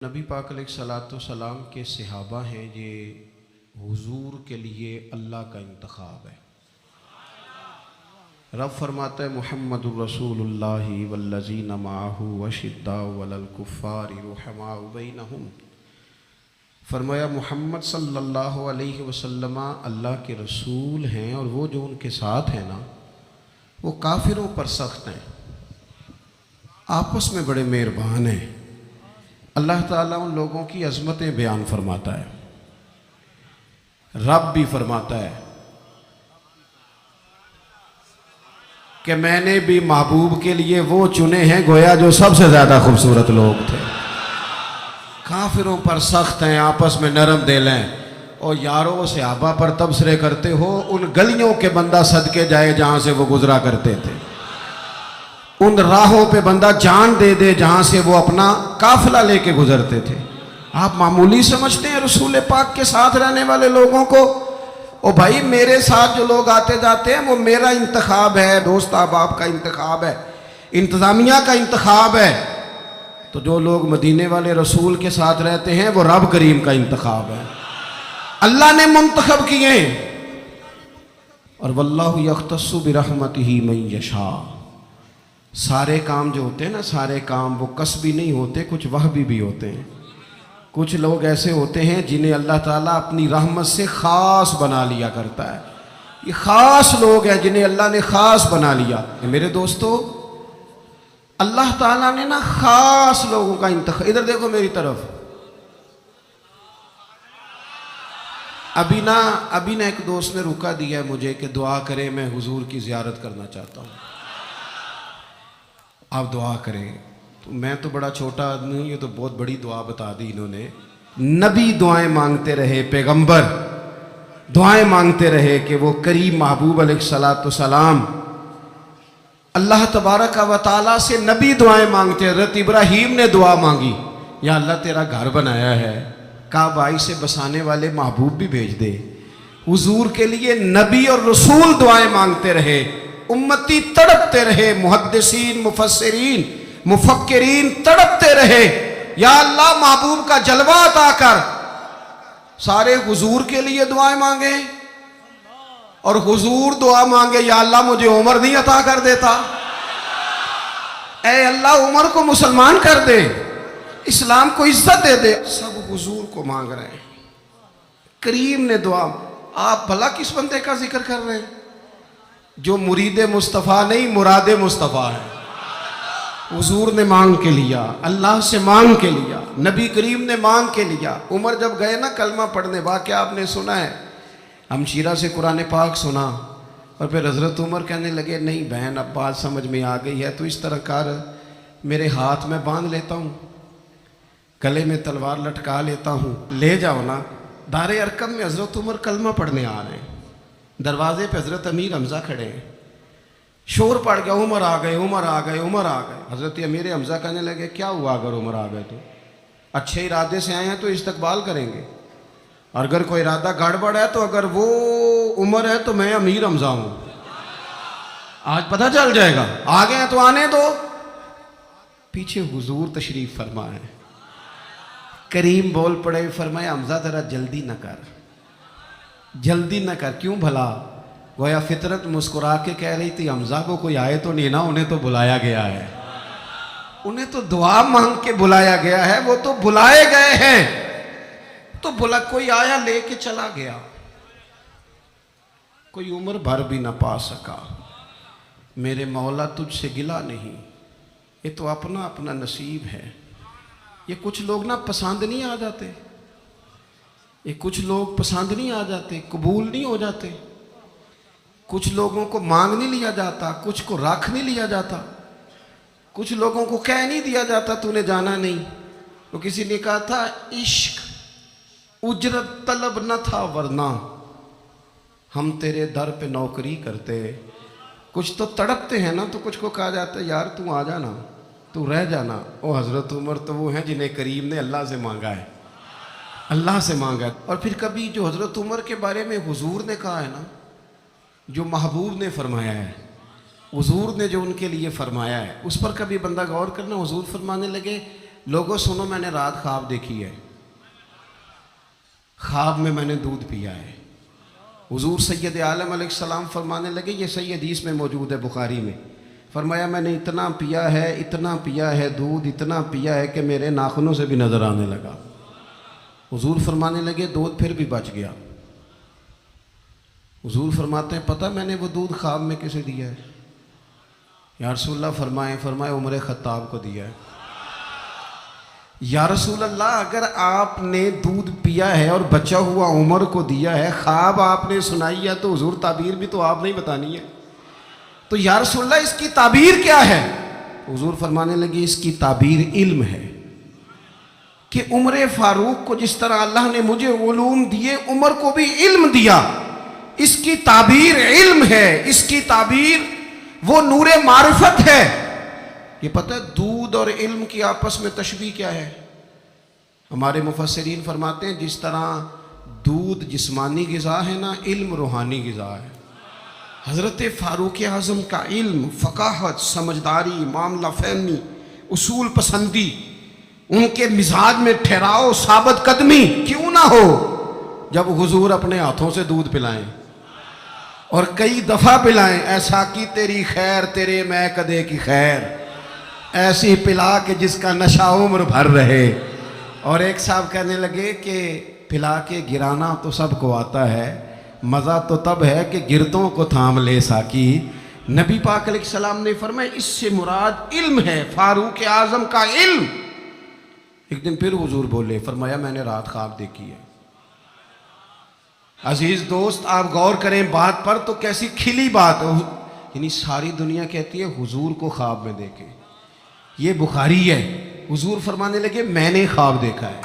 نبی پاک علیہ الصلوۃ والسلام کے صحابہ ہیں، یہ حضور کے لیے اللہ کا انتخاب ہے۔ رب فرماتا ہے محمد الرسول اللہ والذین معہ اشداء علی الکفار رحماء بینہم۔ فرمایا محمد صلی اللہ علیہ وسلم اللہ کے رسول ہیں، اور وہ جو ان کے ساتھ ہیں نا وہ کافروں پر سخت ہیں، آپس میں بڑے مہربان ہیں۔ اللہ تعالیٰ ان لوگوں کی عظمتیں بیان فرماتا ہے، رب بھی فرماتا ہے کہ میں نے بھی محبوب کے لیے وہ چنے ہیں گویا جو سب سے زیادہ خوبصورت لوگ تھے۔ کافروں پر سخت ہیں، آپس میں نرم دل ہیں۔ اور یارو صحابہ پر تبصرے کرتے ہو، ان گلیوں کے بندہ صدقے جائے جہاں سے وہ گزرا کرتے تھے، ان راہوں پہ بندہ جان دے دے جہاں سے وہ اپنا قافلہ لے کے گزرتے تھے۔ آپ معمولی سمجھتے ہیں رسول پاک کے ساتھ رہنے والے لوگوں کو؟ او بھائی، میرے ساتھ جو لوگ آتے جاتے ہیں وہ میرا انتخاب ہے، دوست احباب کا انتخاب ہے، انتظامیہ کا انتخاب ہے۔ تو جو لوگ مدینے والے رسول کے ساتھ رہتے ہیں وہ رب کریم کا انتخاب ہے، اللہ نے منتخب کیے۔ اور واللہ یختص برحمتہ من یشاء۔ سارے کام جو ہوتے ہیں نا، سارے کام وہ قصبی نہیں ہوتے، کچھ وہبی بھی ہوتے ہیں۔ کچھ لوگ ایسے ہوتے ہیں جنہیں اللہ تعالیٰ اپنی رحمت سے خاص بنا لیا کرتا ہے۔ یہ خاص لوگ ہیں جنہیں اللہ نے خاص بنا لیا۔ میرے دوستو، اللہ تعالیٰ نے نا خاص لوگوں کا انتخاب، ادھر دیکھو میری طرف، ابھی نا ایک دوست نے رکا دیا ہے مجھے کہ دعا کرے، میں حضور کی زیارت کرنا چاہتا ہوں، آپ دعا کریں۔ تو میں تو بڑا چھوٹا آدمی ہوں، یہ تو بہت بڑی دعا بتا دی انہوں نے۔ نبی دعائیں مانگتے رہے، پیغمبر دعائیں مانگتے رہے کہ وہ کریم محبوب علیہ الصلوۃ والسلام اللہ تبارک و تعالیٰ سے نبی دعائیں مانگتے۔ حضرت ابراہیم نے دعا مانگی، یا اللہ تیرا گھر بنایا ہے، کعبہ سے بسانے والے محبوب بھی بھیج دے۔ حضور کے لیے نبی اور رسول دعائیں مانگتے رہے، امتی تڑپتے رہے، محدثین، مفسرین، مفکرین تڑپتے رہے، یا اللہ محبوب کا جلوہ عطا کر۔ سارے حضور کے لیے دعائیں مانگے، اور حضور دعا مانگے یا اللہ مجھے عمر نہیں عطا کر دیتا، اے اللہ عمر کو مسلمان کر دے، اسلام کو عزت دے دے۔ سب حضور کو مانگ رہے ہیں۔ کریم نے دعا، آپ بھلا کس بندے کا ذکر کر رہے ہیں جو مرید مصطفیٰ نہیں، مراد مصطفیٰ ہے؟ حضور نے مانگ کے لیا، اللہ سے مانگ کے لیا، نبی کریم نے مانگ کے لیا۔ عمر جب گئے نا کلمہ پڑھنے، واقعہ آپ نے سنا ہے، ہمشیرہ سے قرآن پاک سنا، اور پھر حضرت عمر کہنے لگے نہیں بہن اب بات سمجھ میں آ گئی ہے، تو اس طرح کر، میرے ہاتھ میں باندھ لیتا ہوں، گلے میں تلوار لٹکا لیتا ہوں، لے جاؤ نا۔ دار ارقم میں حضرت عمر کلمہ پڑھنے آ رہے ہیں، دروازے پہ حضرت امیر حمزہ کھڑے ہیں، شور پڑ گیا، عمر آ گئے، عمر آ گئے، عمر آ گئے۔ حضرت امیر حمزہ کہنے لگے کیا ہوا اگر عمر آ گئے تو؟ اچھے ارادے سے آئے ہیں تو استقبال کریں گے، اور اگر کوئی ارادہ گڑبڑ ہے تو اگر وہ عمر ہے تو میں امیر حمزہ ہوں، آج پتہ چل جائے گا۔ آ گئے ہیں تو آنے دو۔ پیچھے حضور تشریف فرما ہے، کریم بول پڑے، فرمایا حمزہ ذرا جلدی نہ کر، جلدی نہ کر۔ کیوں بھلا؟ گویا فطرت مسکرا کے کہہ رہی تھی حمزہ کو کوئی آئے تو نہیں نا، انہیں تو بلایا گیا ہے، انہیں تو دعا مانگ کے بلایا گیا ہے، وہ تو بلائے گئے ہیں، تو کوئی آیا لے کے چلا گیا، کوئی عمر بھر بھی نہ پا سکا۔ میرے مولا تجھ سے گلہ نہیں، یہ تو اپنا اپنا نصیب ہے۔ یہ کچھ لوگ نا پسند نہیں آ جاتے، یہ کچھ لوگ پسند نہیں آ جاتے، قبول نہیں ہو جاتے، کچھ لوگوں کو مانگ نہیں لیا جاتا، کچھ کو رکھ نہیں لیا جاتا، کچھ لوگوں کو کہہ نہیں دیا جاتا تو نے جانا نہیں۔ تو کسی نے کہا تھا عشق اجرت طلب نہ تھا ورنہ ہم تیرے در پہ نوکری کرتے۔ کچھ تو تڑپتے ہیں نا، تو کچھ کو کہا جاتا ہے یار تو آ جانا، تو رہ جانا۔ او حضرت عمر تو وہ ہیں جنہیں کریم نے اللہ سے مانگا ہے، اللہ سے مانگا ہے۔ اور پھر کبھی جو حضرت عمر کے بارے میں حضور نے کہا ہے نا، جو محبوب نے فرمایا ہے، حضور نے جو ان کے لیے فرمایا ہے، اس پر کبھی بندہ غور کرنا۔ حضور فرمانے لگے لوگوں سنو، میں نے رات خواب دیکھی ہے، خواب میں نے دودھ پیا ہے۔ حضور سید عالم علیہ السلام فرمانے لگے، یہ صحیح حدیث میں موجود ہے بخاری میں، فرمایا میں نے اتنا پیا ہے دودھ، اتنا پیا ہے کہ میرے ناخنوں سے بھی نظر آنے لگا۔ حضور فرمانے لگے دودھ پھر بھی بچ گیا۔ حضور فرماتے ہیں پتہ میں نے وہ دودھ خواب میں کسے دیا ہے؟ یا رسول اللہ فرمائے عمر خطاب کو دیا ہے۔ یا رسول اللہ اگر آپ نے دودھ پیا ہے اور بچا ہوا عمر کو دیا ہے، خواب آپ نے سنائی ہے، تو حضور تعبیر بھی تو آپ نہیں بتانی ہے، تو یا رسول اللہ اس کی تعبیر کیا ہے؟ حضور فرمانے لگے اس کی تعبیر علم ہے، کہ عمر فاروق کو جس طرح اللہ نے مجھے علوم دیے، عمر کو بھی علم دیا، اس کی تعبیر علم ہے، اس کی تعبیر وہ نور معرفت ہے۔ یہ پتہ ہے دودھ اور علم کی آپس میں تشبیہ کیا ہے؟ ہمارے مفسرین فرماتے ہیں جس طرح دودھ جسمانی غذا ہے نا، علم روحانی غذا ہے۔ حضرت فاروق اعظم کا علم، فقاہت، سمجھداری، معاملہ فہمی، اصول پسندی، ان کے مزاج میں ٹھہراؤ، ثابت قدمی کیوں نہ ہو، جب حضور اپنے ہاتھوں سے دودھ پلائیں اور کئی دفعہ پلائیں، ایسا کی تیری خیر تیرے میں کدے کی خیر، ایسی پلا کہ جس کا نشہ عمر بھر رہے۔ اور ایک صاحب کہنے لگے کہ پلا کے گرانا تو سب کو آتا ہے، مزہ تو تب ہے کہ گردوں کو تھام لے ساکی۔ نبی پاک علیہ السلام نے فرمایا اس سے مراد علم ہے، فاروق اعظم کا علم۔ ایک دن پھر حضور بولے، فرمایا میں نے رات خواب دیکھی ہے۔ عزیز دوست آپ غور کریں بات پر، تو کیسی کھلی بات، یعنی ساری دنیا کہتی ہے حضور کو خواب میں دیکھے، یہ بخاری ہے۔ حضور فرمانے لگے میں نے خواب دیکھا ہے۔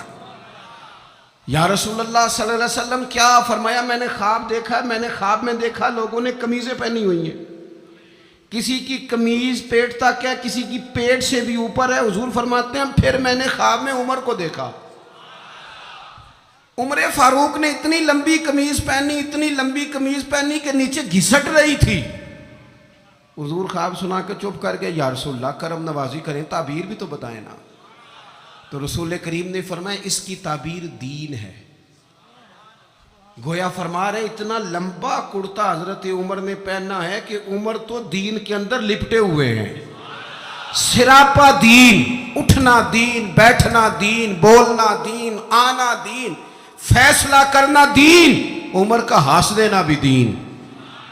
یا رسول اللہ صلی اللہ علیہ وسلم کیا؟ فرمایا میں نے خواب دیکھا ہے، میں نے خواب میں دیکھا لوگوں نے قمیضیں پہنی ہوئی ہیں، کسی کی قمیض پیٹ تک ہے، کسی کی پیٹ سے بھی اوپر ہے۔ حضور فرماتے ہیں پھر میں نے خواب میں عمر کو دیکھا، عمر فاروق نے اتنی لمبی قمیض پہنی، اتنی لمبی قمیض پہنی کہ نیچے گھسٹ رہی تھی۔ حضور خواب سنا کے چپ کر گئے، یا رسول اللہ کرم نوازی کریں، تعبیر بھی تو بتائیں نا۔ تو رسول کریم نے فرمایا اس کی تعبیر دین ہے۔ گویا فرما رہے اتنا لمبا کرتا حضرت عمر نے پہنا ہے کہ عمر تو دین کے اندر لپٹے ہوئے ہیں، سراپا دین، اٹھنا دین، بیٹھنا دین، بولنا دین، آنا دین، فیصلہ کرنا دین، عمر کا ہنس دینا بھی دین،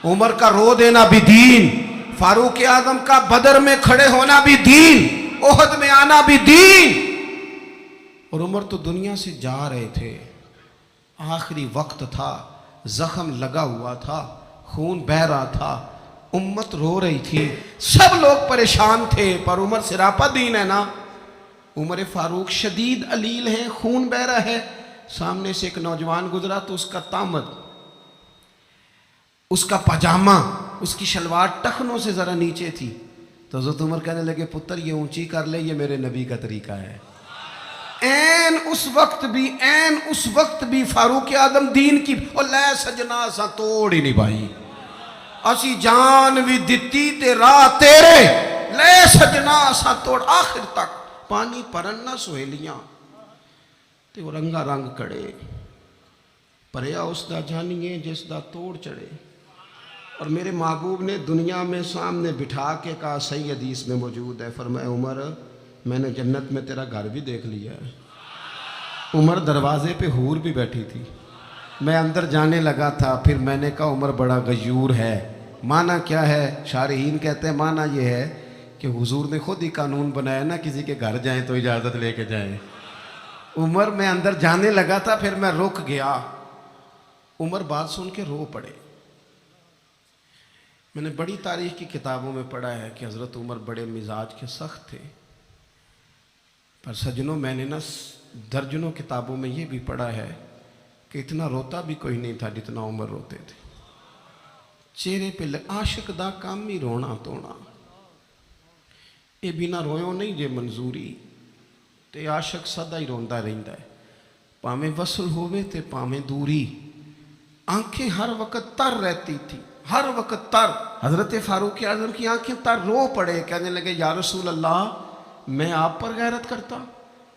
عمر کا رو دینا بھی دین، فاروق اعظم کا بدر میں کھڑے ہونا بھی دین، احد میں آنا بھی دین۔ اور عمر تو دنیا سے جا رہے تھے، آخری وقت تھا، زخم لگا ہوا تھا، خون بہہ رہا تھا، امت رو رہی تھی، سب لوگ پریشان تھے، پر عمر سراپا دین ہے نا۔ عمر فاروق شدید علیل ہے، خون بہہ رہا ہے، سامنے سے ایک نوجوان گزرا تو اس کا تامد، اس کا پاجامہ، اس کی شلوار ٹخنوں سے ذرا نیچے تھی، تو حضرت عمر کہنے لگے پتر یہ اونچی کر لے، یہ میرے نبی کا طریقہ ہے۔ این اس وقت بھی فاروق اعظم دین کی اور لے سجنا سا توڑ ہی نہیں بھائی، اسی جان بھی دتی تے راہ تیرے، لے سجنا سا توڑ، آخر تک پانی پرن نہ سہیلیاں تے وہ رنگا رنگ کڑے، پریا اس دا جانیے جس دا توڑ چڑھے۔ اور میرے محبوب نے دنیا میں سامنے بٹھا کے کہا، صحیح حدیث میں موجود ہے، فرمایا عمر میں نے جنت میں تیرا گھر بھی دیکھ لیا ہے۔ عمر دروازے پہ حور بھی بیٹھی تھی، میں اندر جانے لگا تھا، پھر میں نے کہا عمر بڑا غیور ہے۔ معنی کیا ہے؟ شارحین کہتے ہیں معنی یہ ہے کہ حضور نے خود ہی قانون بنایا نا، کسی کے گھر جائیں تو اجازت لے کے جائیں۔ عمر میں اندر جانے لگا تھا، پھر میں رک گیا۔ عمر بات سن کے رو پڑے۔ میں نے بڑی تاریخ کی کتابوں میں پڑھا ہے کہ حضرت عمر بڑے مزاج کے سخت تھے، پر سجنوں میں نے نا درجنوں کتابوں میں یہ بھی پڑھا ہے کہ اتنا روتا بھی کوئی نہیں تھا جتنا عمر روتے تھے۔ چہرے پہ عاشق دا کام ہی رونا تونا، اے بنا رویوں نہیں جے منظوری، تے عاشق سدا ہی روندا رہندا ہے، پاویں وصل ہوئے تے پاویں دوری، آنکھیں ہر وقت تر رہتی تھی، ہر وقت تر۔ حضرت فاروق اعظم کی آنکھیں تر، رو پڑے، کہنے لگے یا رسول اللہ میں آپ پر غیرت کرتا،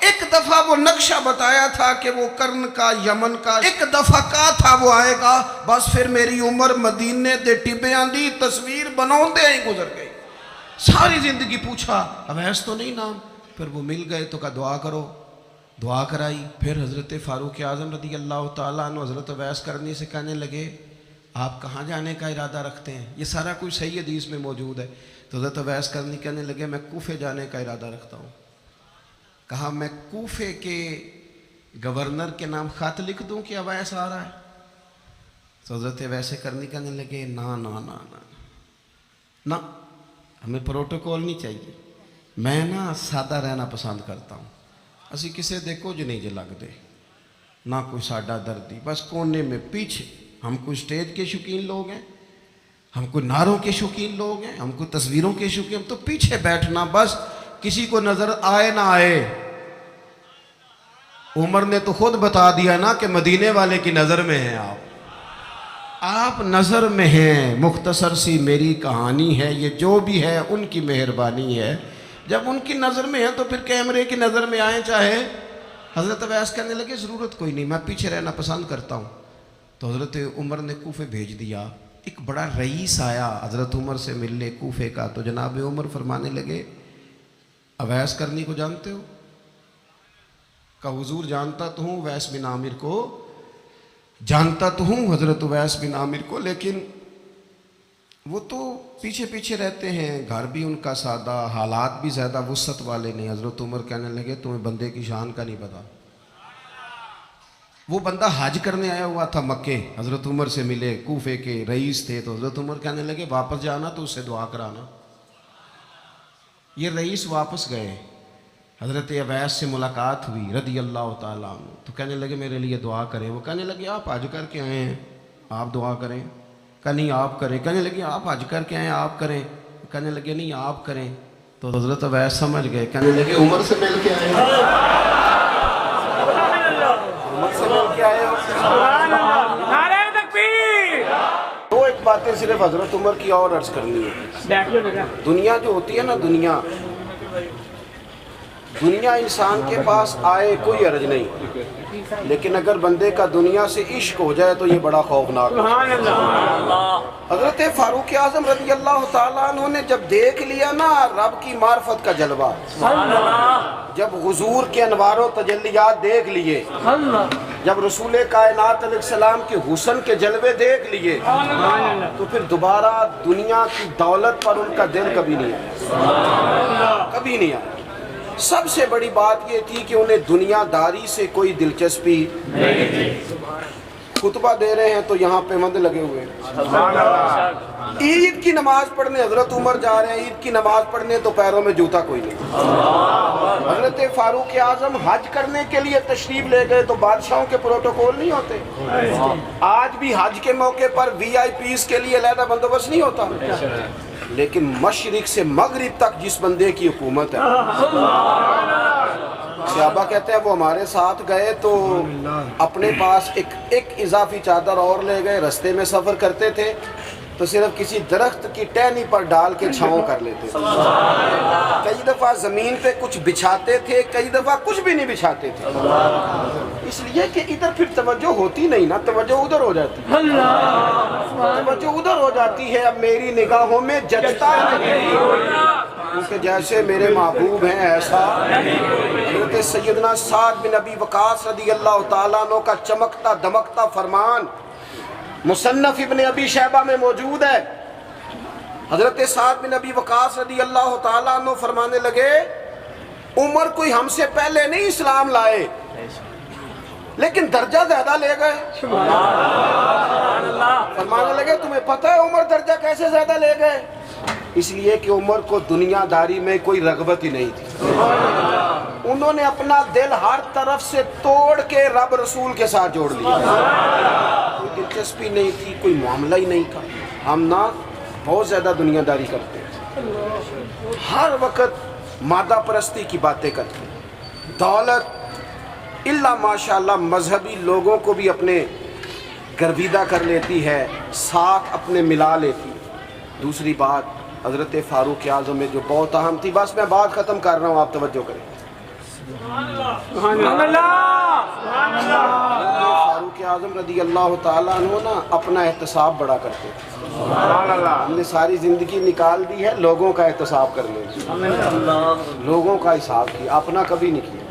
ایک دفعہ وہ نقشہ بتایا تھا کہ وہ کرن کا یمن کا، ایک دفعہ کہا تھا وہ آئے گا، بس پھر میری عمر مدینے دے ٹبے آندی تصویر بناؤندے ہی گزر گئی۔ ساری زندگی پوچھا اویس تو نہیں نام، پھر وہ مل گئے تو کہا دعا کرو، دعا کرائی۔ پھر حضرت فاروق اعظم رضی اللہ تعالیٰ عنہ حضرت اویس کرنی سے کہنے لگے آپ کہاں جانے کا ارادہ رکھتے ہیں؟ یہ سارا کچھ صحیح حدیث میں موجود ہے۔ تو حضرت اویس کرنی کہنے لگے میں کوفے جانے کا ارادہ رکھتا ہوں۔ کہا میں کوفے کے گورنر کے نام خط لکھ دوں کہ اویس آ رہا ہے؟ تو حضرت اویس کرنی کہنے لگے نا نا نا نا نا، ہمیں پروٹوکول نہیں چاہیے، میں نا سادہ رہنا پسند کرتا ہوں، اسی کسے دے کچھ نہیں جے لگ دے، نہ کوئی ساڈا دردی، بس کونے میں پیچھے۔ ہم کوئی سٹیج کے شوقین لوگ ہیں، ہم کوئی نعروں کے شوقین لوگ ہیں، ہم کوئی تصویروں کے شوقین، ہم تو پیچھے بیٹھنا، بس کسی کو نظر آئے نہ آئے۔ عمر نے تو خود بتا دیا نا کہ مدینے والے کی نظر میں ہیں آپ نظر میں ہیں۔ مختصر سی میری کہانی ہے، یہ جو بھی ہے ان کی مہربانی ہے، جب ان کی نظر میں ہیں تو پھر کیمرے کی نظر میں آئیں چاہے۔ حضرت اویس کہنے لگے ضرورت کوئی نہیں، میں پیچھے رہنا پسند کرتا ہوں۔ تو حضرت عمر نے کوفے بھیج دیا، ایک بڑا رئیس آیا حضرت عمر سے ملنے کوفے کا، تو جناب عمر فرمانے لگے اویس کرنی کو جانتے ہو؟ کہا حضور جانتا تو ہوں، اویس بن عامر کو جانتا تو ہوں، حضرت اویس بن عامر کو، لیکن وہ تو پیچھے پیچھے رہتے ہیں، گھر بھی ان کا سادہ، حالات بھی زیادہ وسعت والے نہیں۔ حضرت عمر کہنے لگے تمہیں بندے کی شان کا نہیں پتا۔ وہ بندہ حج کرنے آیا ہوا تھا مکے، حضرت عمر سے ملے، کوفے کے رئیس تھے، تو حضرت عمر کہنے لگے واپس جانا تو اس سے دعا کرانا۔ یہ رئیس واپس گئے، حضرت اویس سے ملاقات ہوئی رضی اللہ تعالیٰ عنہ، تو کہنے لگے میرے لیے دعا کریں۔ وہ کہنے لگے آپ حج کر کے آئے ہیں، آپ دعا کریں۔ کہا نہیں آپ کریں۔ کہنے لگے آپ حج کر کے آئے ہیں، آپ کریں۔ کہنے لگے نہیں آپ کریں۔ تو حضرت اویس سمجھ گئے، کہنے لگے عمر سے مل کے آئے ہیں، عمر سے مل کے آئے ہیں۔ نعرہ تکبیر! دو ایک باتیں صرف حضرت عمر کی اور عرض کرنی ہے۔ دنیا جو ہوتی ہے نا، دنیا انسان کے پاس آئے کوئی حرج نہیں، لیکن اگر بندے کا دنیا سے عشق ہو جائے تو یہ بڑا خوفناک ہے۔ حضرت فاروق اعظم رضی اللہ تعالیٰ عنہ نے جب دیکھ لیا نا رب کی معرفت کا جلوہ، جب حضور کے انوار و تجلیات دیکھ لیے، جب رسول کائنات علیہ السلام کے حسن کے جلوے دیکھ لیے، تو پھر دوبارہ دنیا کی دولت پر ان کا دل کبھی نہیں آیا، کبھی نہیں آیا۔ سب سے بڑی بات یہ تھی کہ انہیں دنیا داری سے کوئی دلچسپی نہیں تھی۔ خطبہ دے رہے ہیں تو یہاں پہ مند لگے ہوئے ہیں، عید کی نماز پڑھنے حضرت عمر جا رہے ہیں، عید کی نماز پڑھنے تو پیروں میں جوتا کوئی نہیں۔ حضرت فاروق اعظم حج کرنے کے لیے تشریف لے گئے تو بادشاہوں کے پروٹوکول نہیں ہوتے۔ آج بھی حج کے موقع پر وی آئی پیز کے لیے علیحدہ بندوبست نہیں ہوتا، لیکن مشرق سے مغرب تک جس بندے کی حکومت ہے، صحابہ کہتے ہیں وہ ہمارے ساتھ گئے تو اپنے پاس ایک اضافی چادر اور لے گئے، رستے میں سفر کرتے تھے تو صرف کسی درخت کی ٹہنی پر ڈال کے چھاؤں کر لیتے تھے۔ کئی دفعہ زمین پہ کچھ بچھاتے تھے، کئی دفعہ کچھ بھی نہیں بچھاتے تھے، اس لیے کہ ادھر پھر توجہ ہوتی نہیں نا، توجہ ادھر ہو جاتی ہے، توجہ ادھر ہو جاتی ہے۔ اب میری نگاہوں میں جچتا نہیں کیونکہ جیسے میرے محبوب ہیں ایسا۔ حضرت سیدنا سعد بن ابی وقاص رضی اللہ تعالیٰ عنہ کا چمکتا دمکتا فرمان مصنف ابن ابی شیبہ میں موجود ہے۔ حضرت سعد بن ابی وقاص رضی اللہ تعالیٰ عنہ فرمانے لگے عمر کوئی ہم سے پہلے نہیں اسلام لائے، لیکن درجہ زیادہ لے گئے۔ فرمانے لگے تمہیں پتہ ہے عمر درجہ کیسے زیادہ لے گئے؟ اس لیے کہ عمر کو دنیا داری میں کوئی رغبت ہی نہیں تھی، انہوں نے اپنا دل ہر طرف سے توڑ کے رب رسول کے ساتھ جوڑ لیا، کوئی دلچسپی نہیں تھی، کوئی معاملہ ہی نہیں تھا۔ ہم نا بہت زیادہ دنیا داری کرتے ہیں، ہر وقت مادہ پرستی کی باتیں کرتے ہیں، دولت اللہ ماشاءاللہ مذہبی لوگوں کو بھی اپنے گرویدہ کر لیتی ہے، ساتھ اپنے ملا لیتی ہے۔ دوسری بات حضرت فاروق اعظم میں جو بہت اہم تھی، بس میں بات ختم کر رہا ہوں، آپ توجہ کریں۔ فاروق اعظم رضی اللہ تعالیٰ عنہ نا اپنا احتساب بڑا کرتے تھے. ہم نے ساری زندگی نکال دی ہے لوگوں کا احتساب کر لیں, لوگوں کا حساب کیا, اپنا کبھی نہیں کیا.